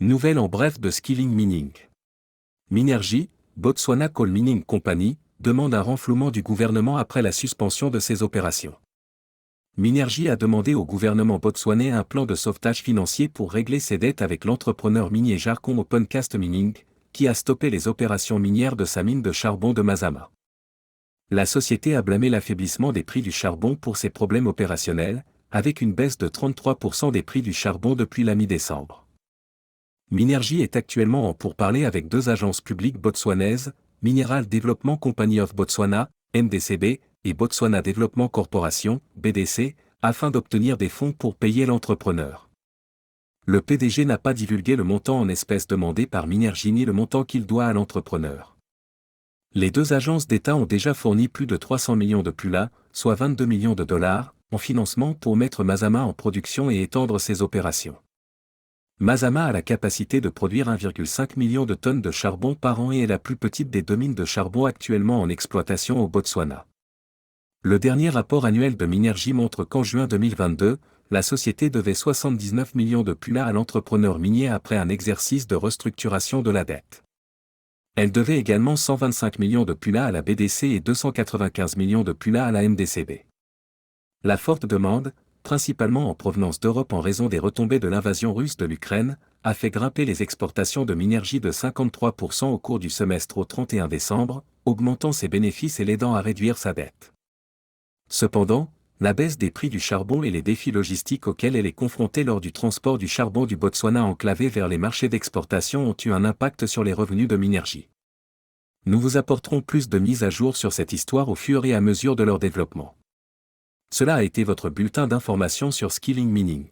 Nouvelle en bref de Skilling Mining. Minergie, Botswana Coal Mining Company, demande un renflouement du gouvernement après la suspension de ses opérations. Minergie a demandé au gouvernement botswanais un plan de sauvetage financier pour régler ses dettes avec l'entrepreneur minier Jarkon Opencast Mining, qui a stoppé les opérations minières de sa mine de charbon de Mazama. La société a blâmé l'affaiblissement des prix du charbon pour ses problèmes opérationnels, avec une baisse de 33% des prix du charbon depuis la mi-décembre. Minergie est actuellement en pourparlers avec deux agences publiques botswanaises, Mineral Development Company of Botswana, MDCB, et Botswana Development Corporation, BDC, afin d'obtenir des fonds pour payer l'entrepreneur. Le PDG n'a pas divulgué le montant en espèces demandé par Minergie ni le montant qu'il doit à l'entrepreneur. Les deux agences d'État ont déjà fourni plus de 300 millions de PULA, soit 22 millions de dollars, en financement pour mettre Mazama en production et étendre ses opérations. Mazama a la capacité de produire 1,5 million de tonnes de charbon par an et est la plus petite des deux mines de charbon actuellement en exploitation au Botswana. Le dernier rapport annuel de Minergie montre qu'en juin 2022, la société devait 79 millions de PULA à l'entrepreneur minier après un exercice de restructuration de la dette. Elle devait également 125 millions de PULA à la BDC et 295 millions de PULA à la MDCB. La forte demande, principalement en provenance d'Europe en raison des retombées de l'invasion russe de l'Ukraine, a fait grimper les exportations de Minergie de 53% au cours du semestre au 31 décembre, augmentant ses bénéfices et l'aidant à réduire sa dette. Cependant, la baisse des prix du charbon et les défis logistiques auxquels elle est confrontée lors du transport du charbon du Botswana enclavé vers les marchés d'exportation ont eu un impact sur les revenus de Minergie. Nous vous apporterons plus de mises à jour sur cette histoire au fur et à mesure de leur développement. Cela a été votre bulletin d'information sur Skilling Mining.